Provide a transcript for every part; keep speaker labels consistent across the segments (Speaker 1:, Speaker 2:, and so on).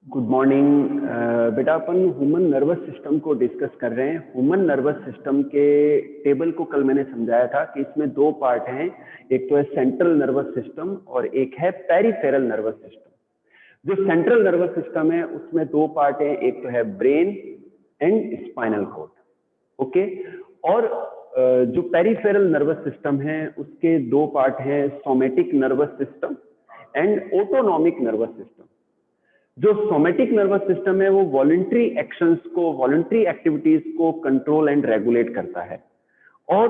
Speaker 1: Good morning बेटा। अपन human nervous system को discuss कर रहे हैं। ह्यूमन नर्वस सिस्टम के टेबल को कल मैंने समझाया था कि इसमें दो पार्ट हैं, एक तो है सेंट्रल नर्वस सिस्टम और एक है पेरिफेरल नर्वस सिस्टम। जो सेंट्रल नर्वस सिस्टम है उसमें दो पार्ट हैं, एक तो है brain and spinal cord, okay. और जो पेरिफेरल नर्वस सिस्टम है उसके दो पार्ट हैं, somatic nervous system and autonomic nervous system. जो सोमेटिक नर्वस सिस्टम है वो वॉलंटरी एक्शंस को, वॉलंटरी एक्टिविटीज को कंट्रोल एंड रेगुलेट करता है। और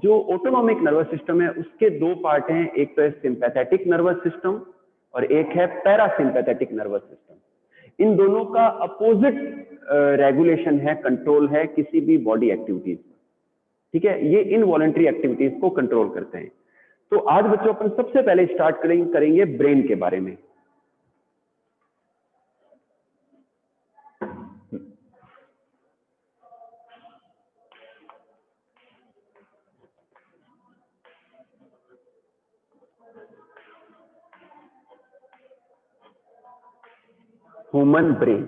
Speaker 1: जो ऑटोनॉमिक नर्वस सिस्टम है उसके दो पार्ट हैं, एक तो है सिंपैथेटिक नर्वस सिस्टम और एक है पैरासिम्पैथेटिक नर्वस सिस्टम। इन दोनों का अपोजिट रेगुलेशन है, कंट्रोल है किसी भी बॉडी एक्टिविटीज, ठीक है। ये इनवॉलंटरी एक्टिविटीज को कंट्रोल करते हैं। तो आज बच्चों अपन सबसे पहले स्टार्ट करेंगे ब्रेन के बारे में। Human brain.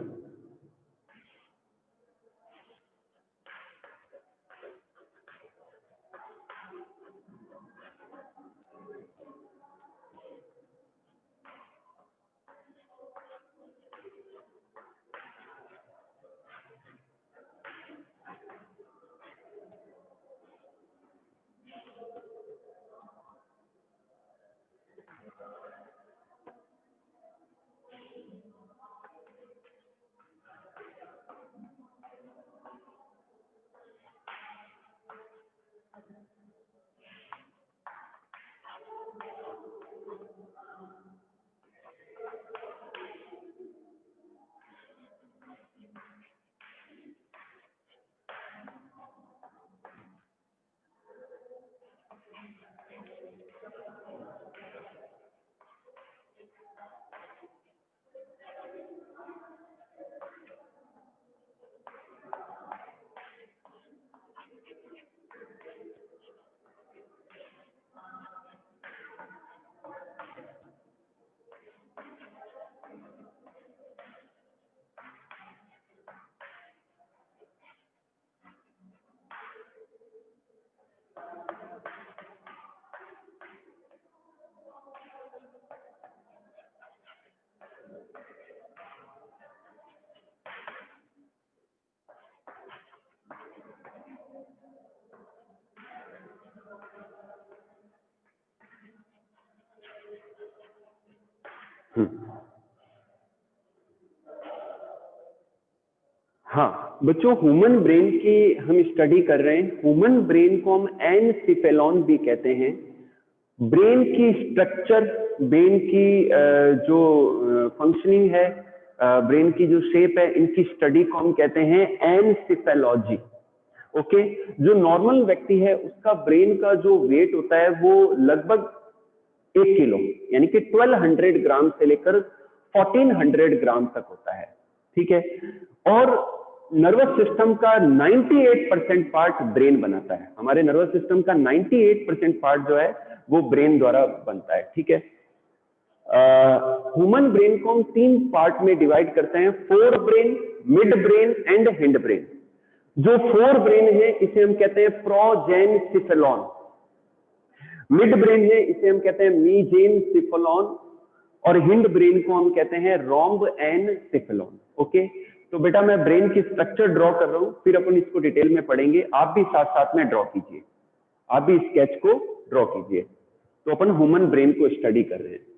Speaker 1: हाँ बच्चों, ह्यूमन ब्रेन की हम स्टडी कर रहे हैं। ह्यूमन ब्रेन को हम एनसिफेलॉन भी कहते हैं। ब्रेन की स्ट्रक्चर, ब्रेन की जो फंक्शनिंग है, ब्रेन की जो शेप है, इनकी स्टडी को हम कहते हैं एनसिफेलॉजी, ओके। जो नॉर्मल व्यक्ति है उसका ब्रेन का जो वेट होता है वो लगभग 1 किलो यानी कि 1200 ग्राम से लेकर 1400 ग्राम तक होता है, ठीक है। और नर्वस सिस्टम का 98% पार्ट ब्रेन बनाता है। हमारे नर्वस सिस्टम का 98% पार्ट जो है वो ब्रेन द्वारा बनता है, ठीक है। ह्यूमन ब्रेन को हम 3 पार्ट में डिवाइड करते हैं, fore brain, mid brain and hind brain. जो फोर ब्रेन है इसे हम कहते हैं प्रोजेनसिफेलॉन। मिड ब्रेन है इसे हम कहते हैं मीजेनसिफेलॉन और हिंड ब्रेन को हम कहते हैं रोम्ब एनसिफेलॉन, ओके। तो बेटा मैं ब्रेन की स्ट्रक्चर ड्रॉ कर रहा हूं, फिर अपन इसको डिटेल में पढ़ेंगे। आप भी साथ साथ में ड्रॉ कीजिए, आप भी स्केच को ड्रॉ कीजिए। तो अपन ह्यूमन ब्रेन को स्टडी कर रहे हैं।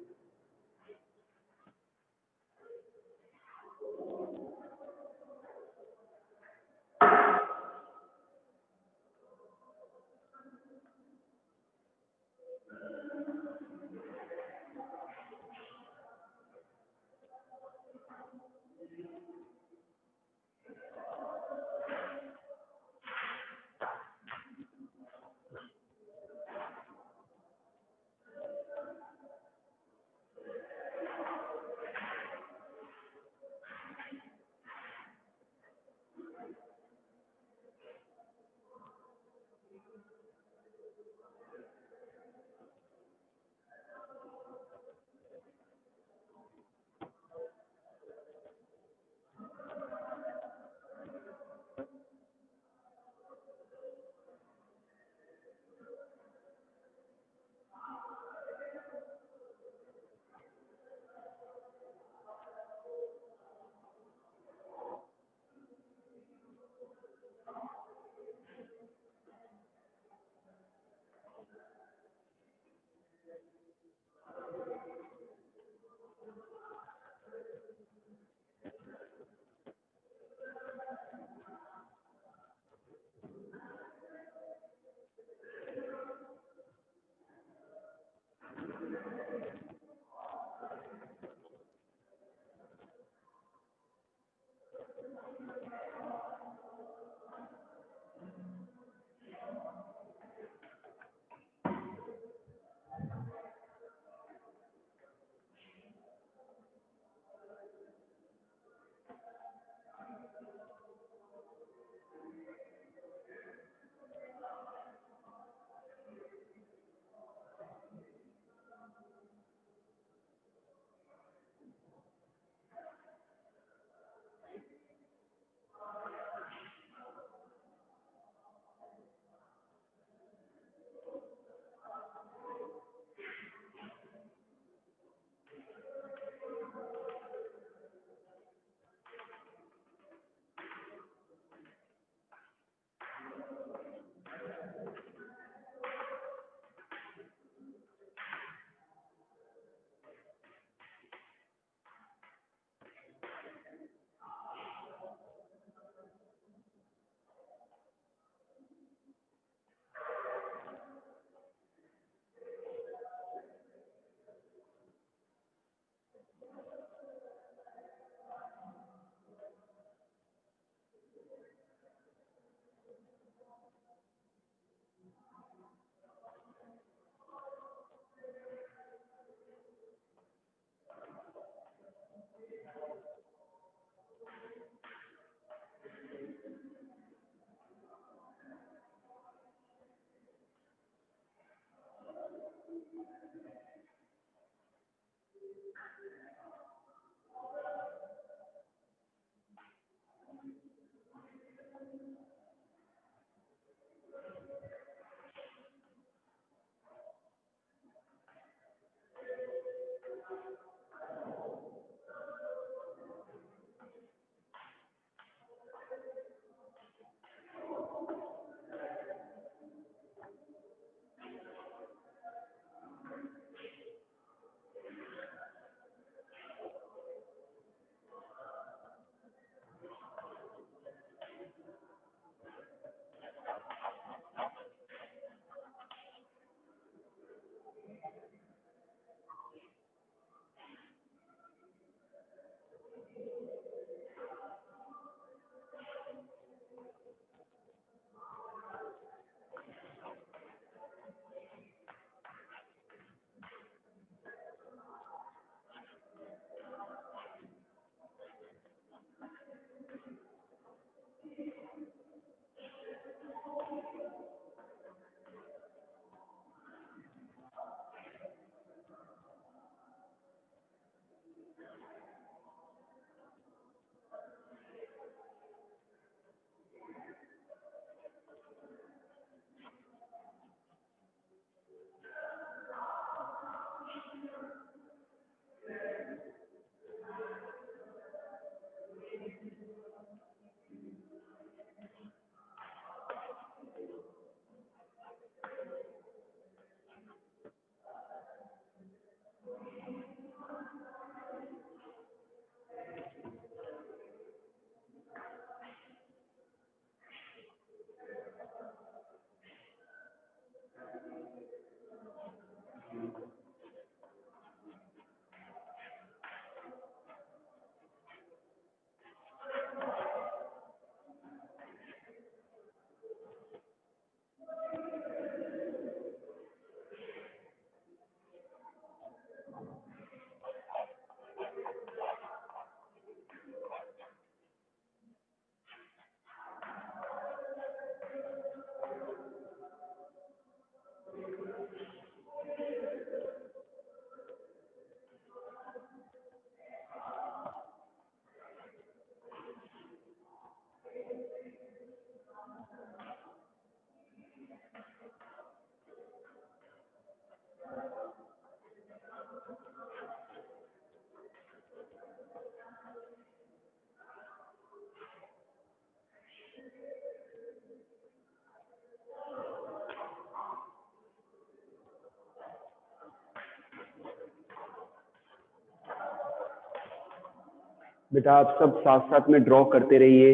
Speaker 1: बेटा आप सब साथ साथ में ड्रॉ करते रहिए।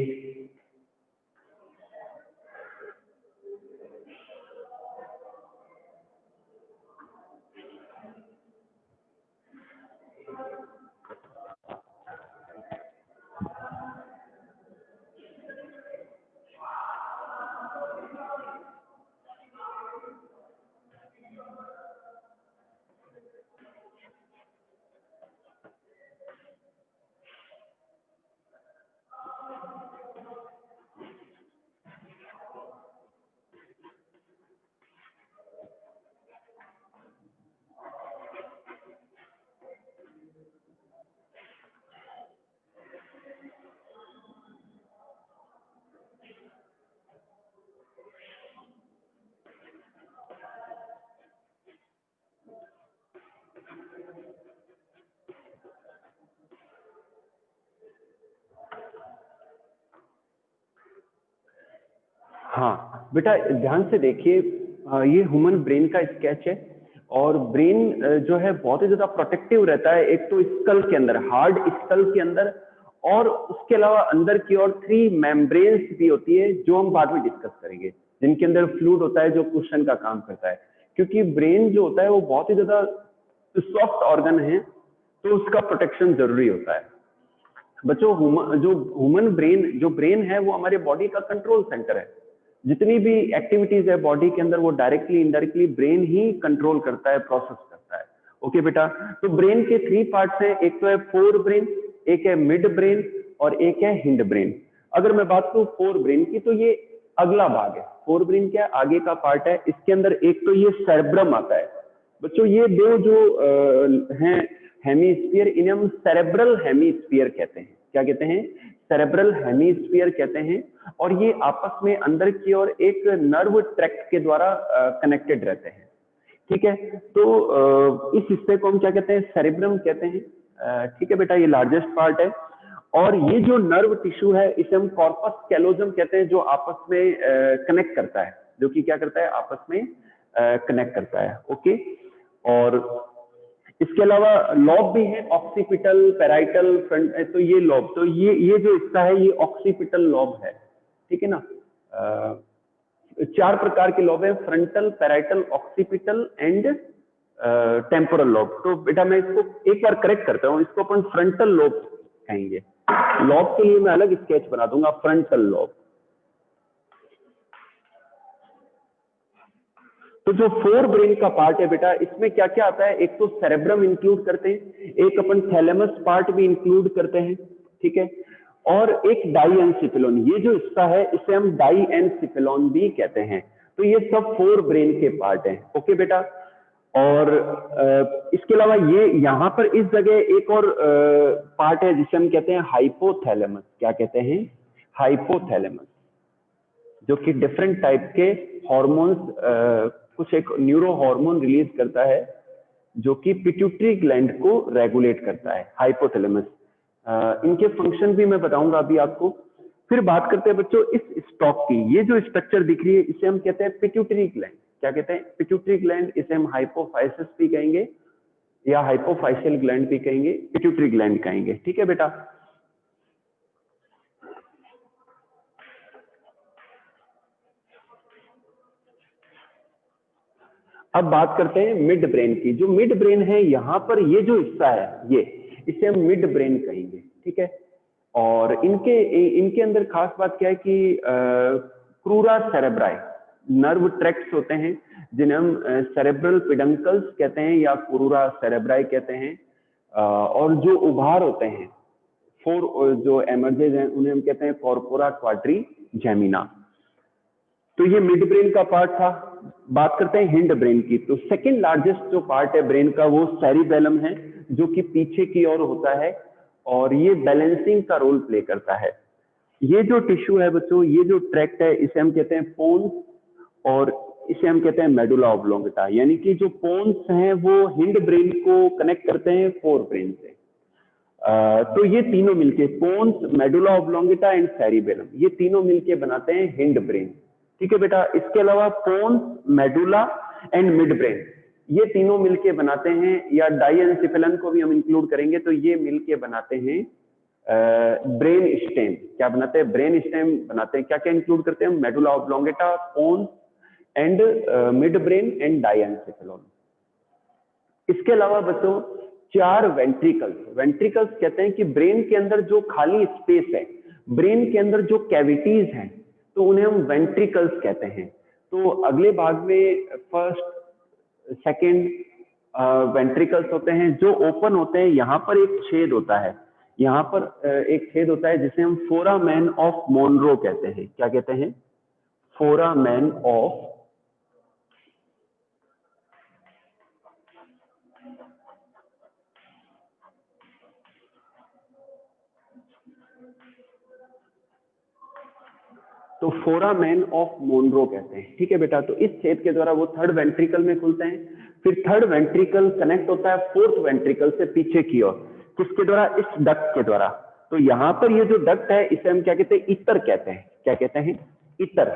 Speaker 1: हाँ बेटा ध्यान से देखिए, ये ह्यूमन ब्रेन का स्केच है। और ब्रेन जो है बहुत ही ज्यादा प्रोटेक्टिव रहता है, एक तो स्कल के अंदर, हार्ड स्कल के अंदर, और उसके अलावा अंदर की ओर 3 मेम्ब्रेन्स भी होती है जो हम बाद में डिस्कस करेंगे, जिनके अंदर फ्लूइड होता है जो कुशन का काम करता है। क्योंकि ब्रेन जो होता है वो बहुत ही ज्यादा सॉफ्ट ऑर्गन है, तो उसका प्रोटेक्शन जरूरी होता है। बच्चों जो ह्यूमन ब्रेन, जो ब्रेन है वो हमारे बॉडी का कंट्रोल सेंटर है। जितनी भी एक्टिविटीज है बॉडी के अंदर वो डायरेक्टली इनडायरेक्टली ब्रेन ही कंट्रोल करता है, प्रोसेस करता है। ओके बेटा, तो ब्रेन के 3 पार्ट्स हैं, एक तो है फोर ब्रेन, एक है मिड ब्रेन और एक है हिंड ब्रेन। अगर मैं बात करूं फोर ब्रेन की, तो ये अगला भाग है। फोर ब्रेन क्या है, आगे का पार्ट है। इसके अंदर एक तो ये सेरेब्रम आता है। बच्चों ये दो जो हैं हेमीस्फीयर, इन्हें हम सेरेब्रल हेमीस्फीयर कहते हैं। क्या कहते हैं? सेरेब्रल हेमीस्फीयर कहते हैं। और ये आपस में अंदर की ओर एक नर्व ट्रैक्ट के द्वारा कनेक्टेड रहते हैं। ठीक है, तो इस हिस्से को हम क्या कहते हैं? सेरेब्रम कहते हैं। ठीक है बेटा, ये लार्जेस्ट पार्ट है। और ये जो नर्व टिश्यू है इसे हम कॉर्पस कैलोजम कहते हैं, जो आपस में कनेक्ट करता है, जो कि क्या करता है? आपस में कनेक्ट करता है। ओके, और इसके अलावा लॉब भी है, ऑक्सीपिटल, पैराइटल, फ्रंट। तो ये लॉब, तो ये जो हिस्सा है ये ऑक्सीपिटल लॉब है। ठीक है ना? 4 प्रकार के लॉब है, frontal, parietal, occipital and temporal lobe. तो बेटा मैं इसको एक बार करेक्ट करता हूँ, इसको अपन फ्रंटल लॉब कहेंगे। लॉब के लिए मैं अलग स्केच बना दूंगा, फ्रंटल लॉब। तो जो फोर ब्रेन का पार्ट है बेटा, इसमें क्या क्या आता है? एक तो सेरेब्रम इंक्लूड करते हैं, एक अपन थैलेमस पार्ट भी इंक्लूड करते हैं। ठीक है, और एक डाइएनसिफेलॉन, ये जो हिस्सा है इसे हम डाइएनसिफेलॉन भी कहते हैं। तो ये सब फोर ब्रेन के पार्ट हैं। ओके बेटा, और इसके अलावा ये यहाँ पर इस जगह एक और पार्ट है जिसे हम कहते हैं हाइपोथैलेमस। क्या कहते हैं? हाइपोथैलेमस, जो कि डिफरेंट टाइप के हॉर्मोन्स, कुछ एक न्यूरो हार्मोन रिलीज करता है जो कि पिट्यूटरी ग्लैंड को रेगुलेट करता है, हाइपोथैलेमस। इनके फंक्शन भी मैं बताऊंगा अभी आपको। फिर बात करते हैं बच्चों इस स्टॉक की। ये जो स्ट्रक्चर दिख रही है इसे हम कहते हैं पिट्यूटरी ग्लैंड। क्या कहते हैं? Pituitary gland. इसे हम हाइपोफाइसिस भी कहेंगे या हाइपोफाइशियल ग्लैंड भी कहेंगे, पिट्यूटरी ग्लैंड कहेंगे। ठीक है बेटा, अब बात करते हैं मिड ब्रेन की। जो मिड ब्रेन है, यहाँ पर ये जो हिस्सा है ये, इसे हम मिड ब्रेन कहेंगे। ठीक है, और इनके अंदर खास बात क्या है कि क्रूरा सेरेब्राई नर्व ट्रैक्ट्स होते हैं, जिन्हें हम सेरेब्रल पिडंकल्स कहते हैं या क्रूरा सेरेब्राई कहते हैं। और जो उभार होते हैं, फोर जो एमर्जेज हैं, उन्हें हम कहते हैं कॉर्पोरा क्वाड्री जेमिना। तो ये मिड ब्रेन का पार्ट था। बात करते हैं हिंड ब्रेन की। तो सेकंड लार्जेस्ट जो पार्ट है ब्रेन का वो सेरिबेलम है, जो कि पीछे की ओर होता है और ये बैलेंसिंग का रोल प्ले करता है। ये जो टिश्यू है बच्चों, ये जो ट्रैक्ट है, इसे हम कहते हैं पोन्स, और इसे हम कहते हैं मेडुला ऑब्लोंगेटा। यानी कि जो पोन्स हैं वो हिंड ब्रेन को कनेक्ट करते हैं फोर ब्रेन से। तो ये तीनों मिलके, pons, medulla oblongata and cerebellum, ये तीनों मिलके बनाते हैं हिंड ब्रेन। ठीक है बेटा, इसके अलावा pons, medulla and mid brain, ये तीनों मिलके बनाते हैं, या डाइएनसिफेलन को भी हम इंक्लूड करेंगे, तो ये मिलके बनाते हैं ब्रेन स्टेम। क्या बनाते हैं? ब्रेन स्टेम बनाते हैं। क्या क्या इंक्लूड करते हैं? Medulla oblongata, pons and mid brain and diencephalon. इसके अलावा बच्चों 4 वेंट्रिकल्स। वेंट्रिकल्स कहते हैं कि ब्रेन के अंदर जो खाली स्पेस है, ब्रेन के अंदर जो कैविटीज हैं, तो उन्हें हम वेंट्रिकल्स कहते हैं। तो अगले भाग में फर्स्ट सेकंड वेंट्रिकल्स होते हैं जो ओपन होते हैं। यहाँ पर एक छेद होता है, यहाँ पर एक छेद होता है जिसे हम फोरामेन ऑफ मोनरो कहते हैं। क्या कहते हैं? फोरामेन ऑफ तो फोरामेन ऑफ मोनरो कहते हैं। ठीक है बेटा, तो इस छेद के द्वारा वो थर्ड वेंट्रिकल में खुलते हैं। फिर थर्ड वेंट्रिकल कनेक्ट होता है फोर्थ वेंट्रिकल से पीछे की ओर। किसके द्वारा? इस डक्ट के द्वारा। तो यहाँ पर ये जो डक्ट है इसे हम क्या कहते हैं? इतर कहते हैं। क्या कहते हैं? इतर।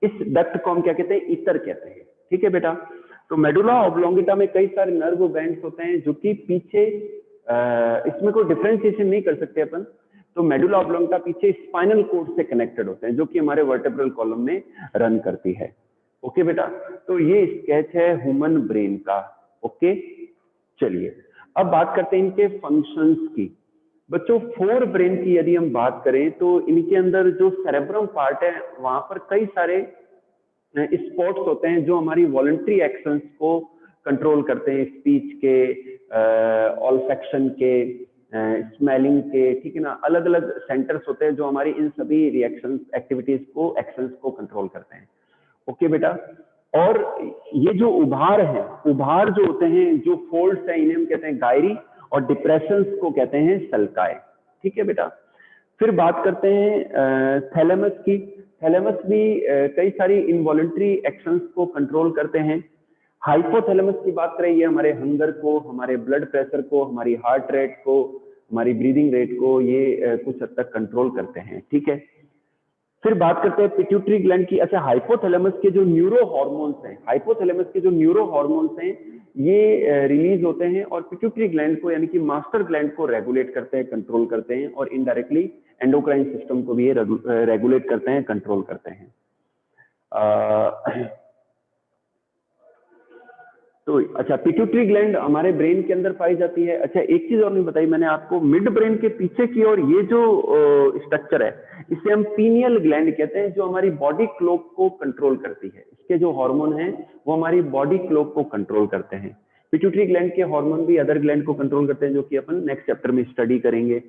Speaker 1: इस डक्ट को हम क्या कहते हैं, ईथर कहते हैं। ठीक है बेटा, तो मेडुला ऑब्लोंगेटा में कई सारे नर्व बैंड्स होते हैं जो कि पीछे, इसमें कोई डिफरेंशिएशन नहीं कर सकते अपन, तो मेडुला ऑब्लोंगेटा पीछे स्पाइनल कोड से कनेक्टेड होते हैं जो कि हमारे वर्टेब्रल कॉलम में रन करती है। ओके बेटा, तो ये स्केच है ह्यूमन ब्रेन का। ओके, चलिए अब बात करते हैं इनके फंक्शंस की। बच्चों, फोर ब्रेन की यदि हम बात करें तो इनके अंदर जो सेरेब्रम पार्ट है वहां पर कई सारे स्पॉट्स होते हैं जो हमारी वॉलंटरी एक्शंस को कंट्रोल करते हैं, स्पीच के, ऑल्फैक्शन के, स्मेलिंग के, ठीक है ना। अलग अलग सेंटर्स होते हैं जो हमारी इन सभी रिएक्शंस, एक्टिविटीज को, एक्शंस को कंट्रोल करते हैं। ओके बेटा, और ये जो उभार है, उभार जो होते हैं, जो फोल्ड्स हैं, इन्हें हम कहते हैं गायरी, और डिप्रेशंस को कहते हैं सल्काई। ठीक है बेटा, फिर बात करते हैं थैलेमस की। थैलेमस भी कई सारी इनवॉलेंट्री एक्शंस को कंट्रोल करते हैं। हाइपोथैलेमस की बात करें, ये हमारे हंगर को, हमारे ब्लड प्रेशर को, हमारी हार्ट रेट को, हमारी ब्रीदिंग रेट को ये कुछ हद तक कंट्रोल करते हैं। ठीक है, फिर बात करते हैं पिट्यूटरी ग्लैंड की। अच्छा, हाइपोथैलेमस के जो न्यूरो हार्मोन्स हैं, हाइपोथैलेमस के जो न्यूरो हार्मोन्स हैं, ये रिलीज होते हैं और पिट्यूटरी ग्लैंड को, यानी कि मास्टर ग्लैंड को रेगुलेट करते हैं, कंट्रोल करते हैं, और इनडायरेक्टली एंडोक्राइन सिस्टम को भी ये रेगुलेट करते हैं, कंट्रोल करते हैं। तो अच्छा, पिट्यूटरी ग्लैंड हमारे ब्रेन के अंदर पाई जाती है। अच्छा, एक चीज और नहीं बताई मैंने आपको, मिड ब्रेन के पीछे की ओर ये जो स्ट्रक्चर है, इसे हम पीनियल ग्लैंड कहते हैं, जो हमारी बॉडी क्लॉक को कंट्रोल करती है। इसके जो हार्मोन हैं वो हमारी बॉडी क्लॉक को कंट्रोल करते हैं। पिट्यूटरी ग्लैंड के हार्मोन भी अदर ग्लैंड को कंट्रोल करते हैं, जो कि अपन नेक्स्ट चैप्टर में स्टडी करेंगे।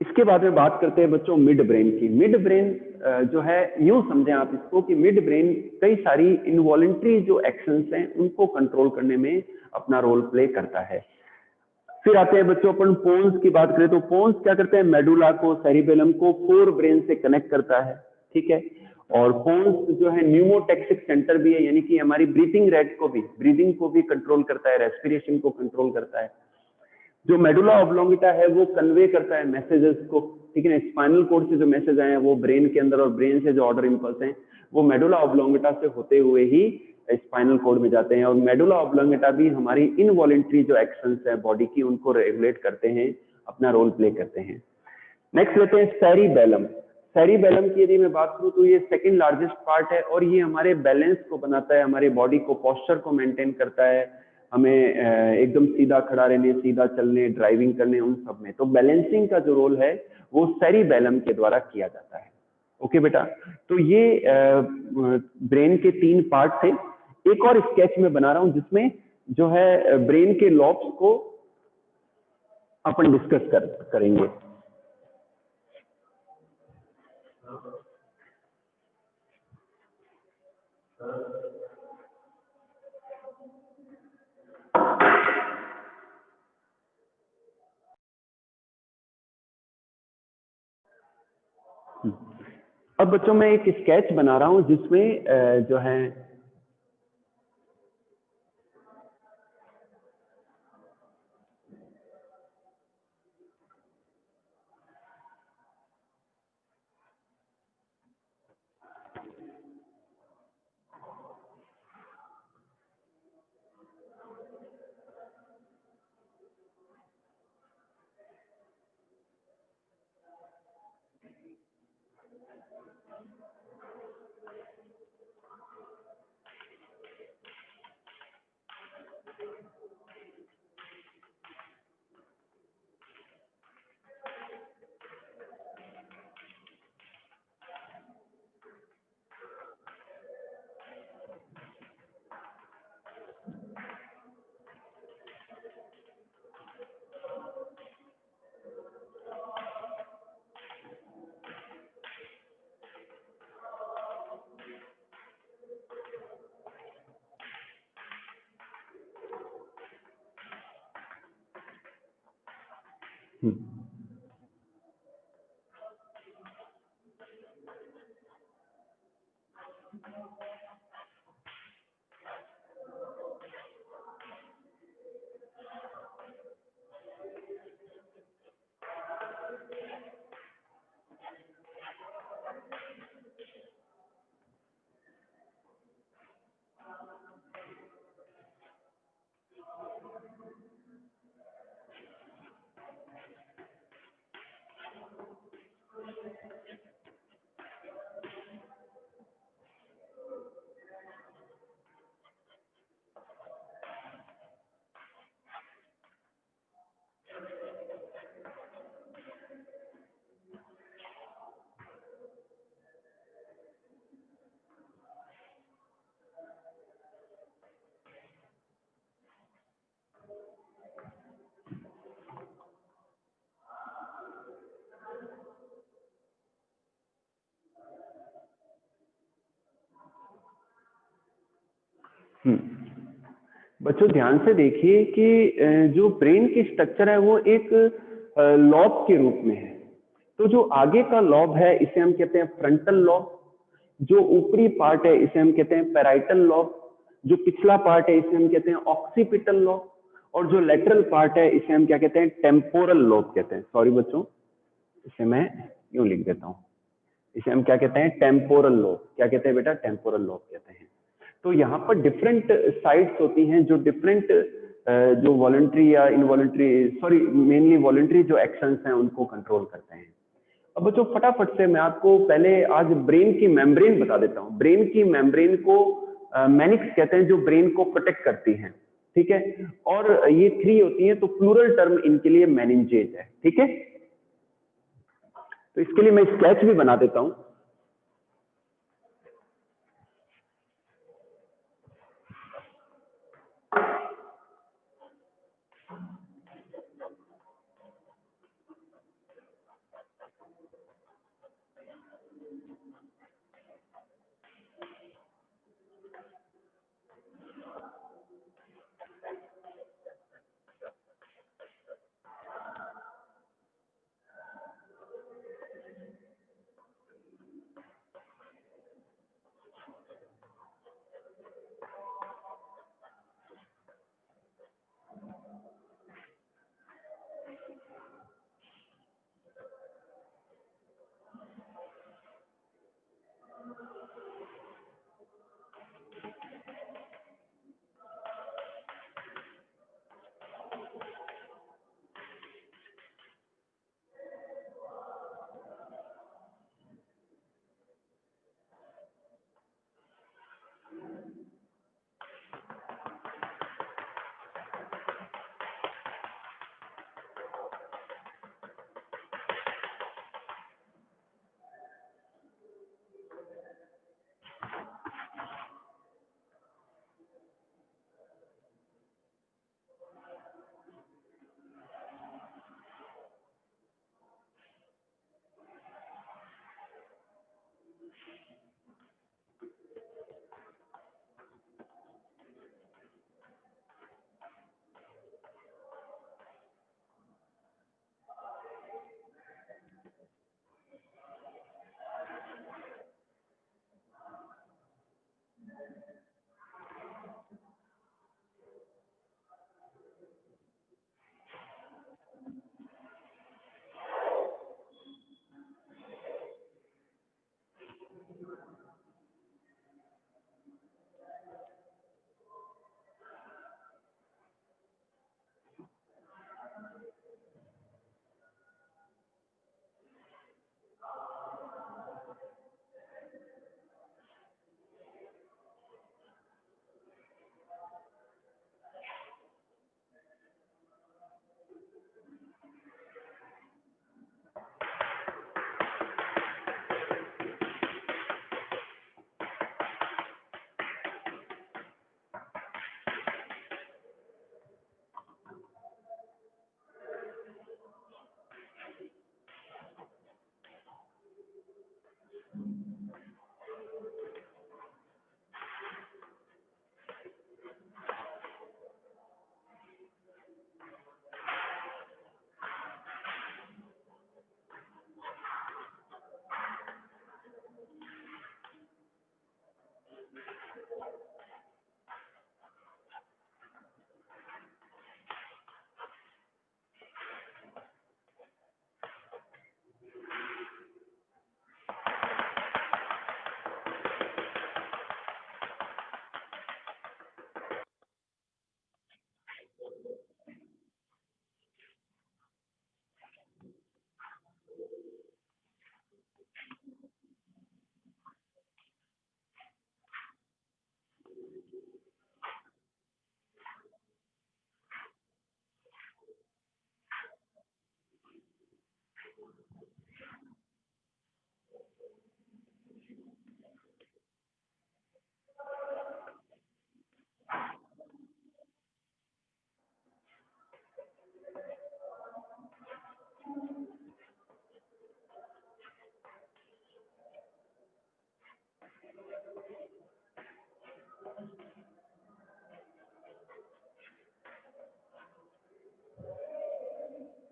Speaker 1: इसके बाद में बात करते हैं बच्चों मिड ब्रेन की। मिड ब्रेन जो है, यूं समझें आप इसको कि मिड ब्रेन कई सारी इनवॉलेंट्री जो एक्शंस हैं उनको कंट्रोल करने में अपना रोल प्ले करता है। फिर आते हैं बच्चों अपन पोन्स की बात करें तो पोन्स क्या करते हैं, मेडुला को, सेरिबेलम को फोर ब्रेन से कनेक्ट करता है। ठीक है, और पोन्स जो है न्यूमोटेक्सिक सेंटर भी है, यानी कि हमारी ब्रीथिंग रेट को भी, ब्रीदिंग को भी कंट्रोल करता है, रेस्पिरेशन को कंट्रोल करता है। जो मेडुला ऑब्लोंगेटा है वो कन्वे करता है मैसेजेस को। ठीक है ना, स्पाइनल कोड से जो मैसेज आए हैं वो ब्रेन के अंदर, और ब्रेन से जो ऑर्डर इंपल्स हैं वो मेडुला ऑब्लोंगेटा से होते हुए ही स्पाइनल कोड में जाते हैं। और मेडुला ऑब्लोंगेटा भी हमारी इनवॉलेंट्री जो एक्शंस है बॉडी की, उनको रेगुलेट करते हैं, अपना रोल प्ले करते हैं। नेक्स्ट लेते हैं सेरिबेलम। सेरिबेलम की यदि मैं बात करूं तो ये सेकंड लार्जेस्ट पार्ट है, और ये हमारे बैलेंस को बनाता है, हमारे बॉडी को, पोस्चर को मेंटेन करता है, हमें एकदम सीधा खड़ा रहने, सीधा चलने, ड्राइविंग करने, उन सब में। तो बैलेंसिंग का जो रोल है वो सेरिबेलम के द्वारा किया जाता है। ओके बेटा, तो ये ब्रेन के तीन पार्ट थे। एक और स्केच में बना रहा हूं जिसमें जो है ब्रेन के लॉब्स को अपन डिस्कस करेंगे। अब बच्चों मैं एक स्केच बना रहा हूं जिसमें जो है बच्चों ध्यान से देखिए कि जो ब्रेन की स्ट्रक्चर है वो एक लॉब के रूप में है। तो जो आगे का लॉब है इसे हम कहते हैं फ्रंटल लॉब, जो ऊपरी पार्ट है इसे हम कहते हैं पैराइटल लॉब, जो पिछला पार्ट है इसे हम कहते हैं ऑक्सीपिटल लॉब, और जो लेटरल पार्ट है इसे हम क्या कहते हैं, टेम्पोरल लॉब कहते हैं। सॉरी बच्चों, इसे मैं यूं लिख देता हूं, इसे हम क्या कहते हैं, टेम्पोरल लॉब। क्या कहते हैं बेटा, टेम्पोरल लॉब कहते हैं। तो यहाँ पर डिफरेंट साइट्स होती हैं जो डिफरेंट जो वॉलंटरी या इनवॉलंटरी, सॉरी मेनली वॉलंटरी जो एक्शंस हैं उनको कंट्रोल करते हैं। अब बच्चों फटाफट से मैं आपको पहले आज ब्रेन की मेम्ब्रेन बता देता हूँ। ब्रेन की मेम्ब्रेन को मैनिक्स कहते हैं, जो ब्रेन को प्रोटेक्ट करती हैं, ठीक है। और ये 3 होती हैं, तो प्लूरल टर्म इनके लिए मेनिंजेज है, ठीक है। तो इसके लिए मैं स्केच भी बना देता हूं।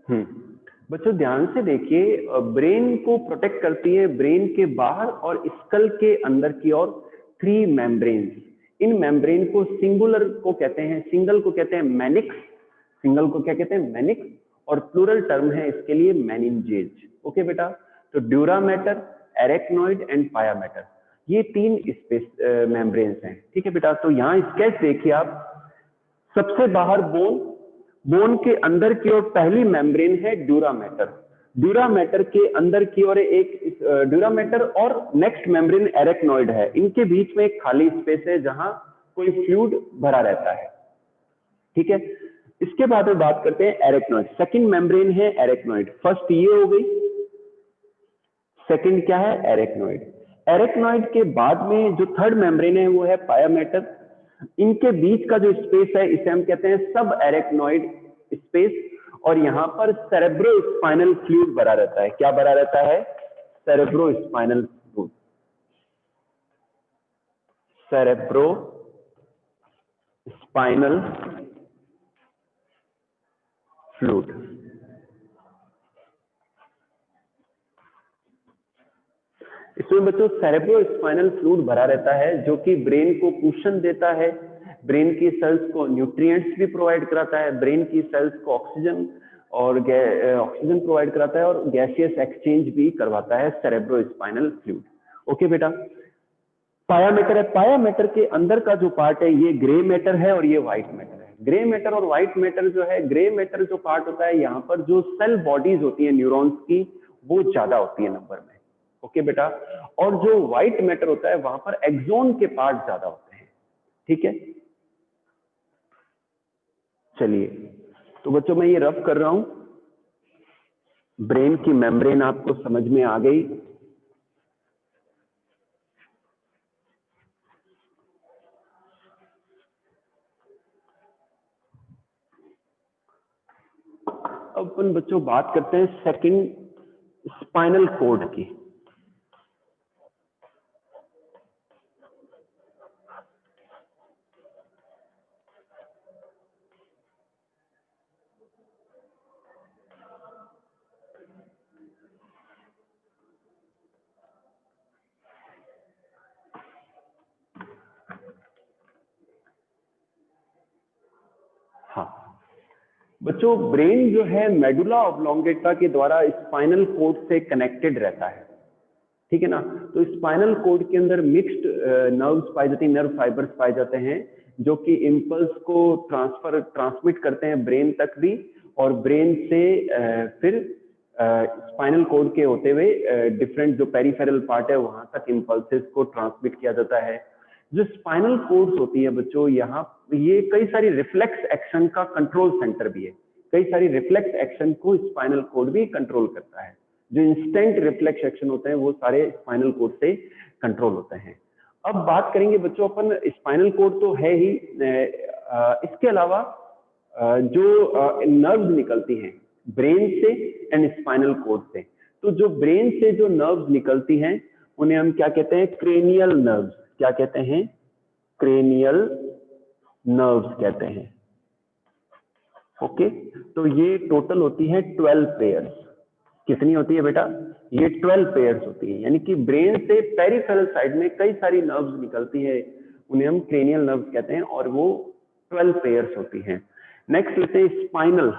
Speaker 1: बच्चों ध्यान से देखिए, ब्रेन को प्रोटेक्ट करती है ब्रेन के बाहर और स्कल के अंदर की ओर 3 मेम्ब्रेन। इन मेम्ब्रेन को सिंगुलर को कहते हैं, सिंगल को कहते हैं मैनिक्स, सिंगल को क्या कहते हैं मैनिक्स, और प्लूरल टर्म है इसके लिए मेनिंजेज। ओके बेटा, तो ड्यूरा मैटर, एरेक्नोइड एंड पाया मैटर, ये 3 स्पेस मेम्ब्रेन्स हैं। ठीक है बेटा, तो यहाँ स्केच देखिए आप, सबसे बाहर बोन, बोन के अंदर की ओर पहली मेम्ब्रेन है ड्यूरा मैटर, ड्यूरा मैटर के अंदर की ओर एक ड्यूरा मैटर और नेक्स्ट मेम्ब्रेन एरेक्नोइड है, इनके बीच में एक खाली स्पेस है जहां कोई फ्लूइड भरा रहता है। ठीक है, इसके बाद में बात करते हैं एरेक्नोइड। सेकंड मेम्ब्रेन है एरेक्नोइड, फर्स्ट ये हो गई, सेकंड क्या है एरेक्नोइड। एरेक्नोइड के बाद में जो थर्ड मेम्ब्रेन है वो है पाया मैटर, इनके बीच का जो स्पेस है इसे हम कहते हैं सब एरेक्नोइड स्पेस, और यहां पर सेरेब्रो स्पाइनल फ्लूइड भरा रहता है। क्या भरा रहता है? Cerebro spinal fluid, cerebro spinal fluid. इसमें बच्चों सेरेब्रो स्पाइनल फ्लूइड भरा रहता है जो कि ब्रेन को कुशन देता है, ब्रेन की सेल्स को न्यूट्रिएंट्स भी प्रोवाइड कराता है, ब्रेन की सेल्स को ऑक्सीजन और ऑक्सीजन प्रोवाइड कराता है और गैसियस एक्सचेंज भी करवाता है सेरेब्रो स्पाइनल फ्लूइड। ओके बेटा, पाया मैटर है, पाया मैटर के अंदर का जो पार्ट है ये ग्रे मैटर है और ये व्हाइट मैटर है। ग्रे मैटर और व्हाइट मैटर जो है, ग्रे मैटर जो पार्ट होता है यहाँ पर जो सेल बॉडीज होती है न्यूरॉन्स की वो ज्यादा होती है नंबर में। ओके बेटा, और जो व्हाइट मैटर होता है वहां पर एक्सोन के पार्ट ज्यादा होते हैं। ठीक है, चलिए, तो बच्चों मैं ये रफ कर रहा हूं, ब्रेन की मेम्ब्रेन आपको समझ में आ गई। अब अपन बच्चों बात करते हैं सेकंड स्पाइनल कॉर्ड की। हाँ बच्चों, ब्रेन जो है मेडुला ऑब्लोंगेटा के द्वारा स्पाइनल कॉर्ड से कनेक्टेड रहता है। ठीक है ना, तो स्पाइनल कॉर्ड के अंदर मिक्स्ड नर्व्स पाई जाती हैं, नर्व फाइबर्स पाए जाते हैं जो कि इंपल्स को ट्रांसमिट करते हैं ब्रेन तक भी, और ब्रेन से फिर स्पाइनल कॉर्ड के होते हुए डिफरेंट जो पेरिफेरल पार्ट है वहां तक इंपल्सेस को ट्रांसमिट किया जाता है। जो स्पाइनल कॉर्ड्स होती है बच्चों, यहाँ ये कई सारी रिफ्लेक्स एक्शन का कंट्रोल सेंटर भी है, कई सारी रिफ्लेक्स एक्शन को स्पाइनल कॉर्ड भी कंट्रोल करता है। जो इंस्टेंट रिफ्लेक्स एक्शन होते हैं वो सारे स्पाइनल कॉर्ड से कंट्रोल होते हैं। अब बात करेंगे बच्चों अपन, स्पाइनल कॉर्ड तो है ही, इसके अलावा जो नर्व्स निकलती हैं ब्रेन से एंड स्पाइनल कॉर्ड से, तो जो ब्रेन से जो नर्व्स निकलती हैं उन्हें हम क्या कहते हैं? Cranial nerves. क्या कहते हैं? क्रेनियल नर्व्स कहते हैं। ओके, तो ये टोटल होती है 12 पेयर्स। कितनी होती है बेटा? ये 12 पेयर्स होती है, यानी कि ब्रेन से पेरिफेरल साइड में कई सारी नर्व्स निकलती है, उन्हें हम क्रेनियल नर्व्स कहते हैं, और वो 12 पेयर्स होती हैं। नेक्स्ट लेते हैं स्पाइनल।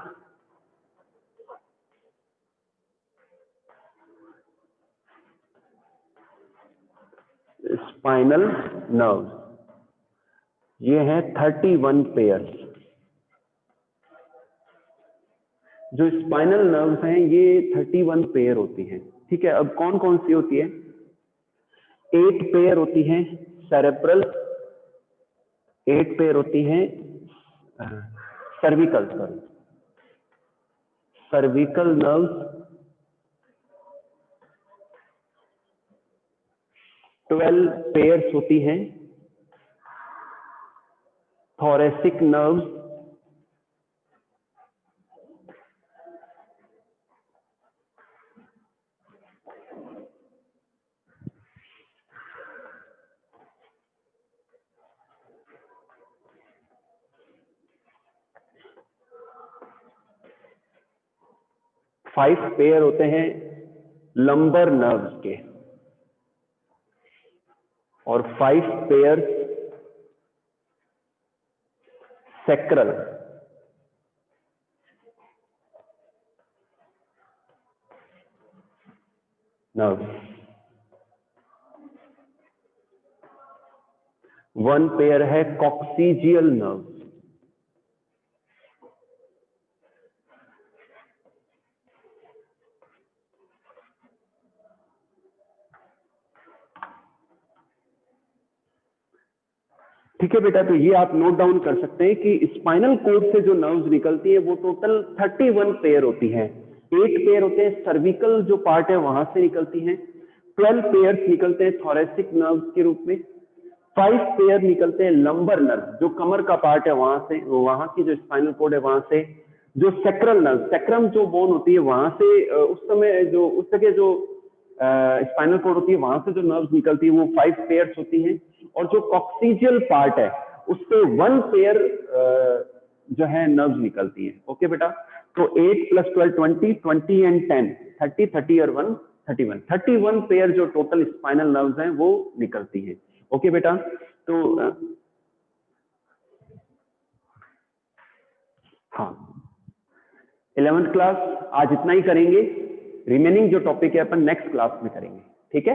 Speaker 1: स्पाइनल नर्व्स ये है 31 पेयर्स। जो स्पाइनल नर्व्स हैं ये 31 पेयर होती हैं। ठीक है, अब कौन कौन सी होती है? 8 पेयर होती हैं सेरेब्रल, 8 पेयर होती हैं सर्विकल, सर्विकल नर्व्स, 12 पेयर्स होती हैं थोरेसिक नर्व्स, 5 पेयर होते हैं लंबर नर्व्स के और 5 पेयर सैक्रल नर्व्स। 1 पेयर है कॉक्सीजियल नर्व्स। ठीक है बेटा, तो ये आप नोट डाउन कर सकते हैं कि स्पाइनल कोड से जो नर्व्स निकलती है वो टोटल 31 पेयर होती हैं। 8 पेयर होते हैं सर्विकल जो पार्ट है वहां से निकलती हैं। 12 पेयर्स निकलते हैं थोरेसिक नर्व्स के रूप में। 5 पेयर निकलते हैं लंबर नर्व जो कमर का पार्ट है वहां से, वहां की जो स्पाइनल कोड है वहां से। जो सेक्रल नर्व, सेक्रम जो बोन होती है वहां से उस समय जो उस जगह जो स्पाइनल कोड होती है वहां से जो नर्व्स निकलती है वो 5 पेयर्स होती हैं। और जो कॉक्सीजियल पार्ट है उससे 1 पेयर जो है नर्व्स निकलती है। ओके बेटा, तो 8 + 12 20, 20 एंड 10 30, 30 और 1 31, 31 पेयर जो टोटल स्पाइनल नर्व्स हैं वो निकलती है। ओके बेटा, तो हाँ 11th क्लास आज इतना ही करेंगे। रिमेनिंग जो टॉपिक है अपन नेक्स्ट क्लास में करेंगे। ठीक है।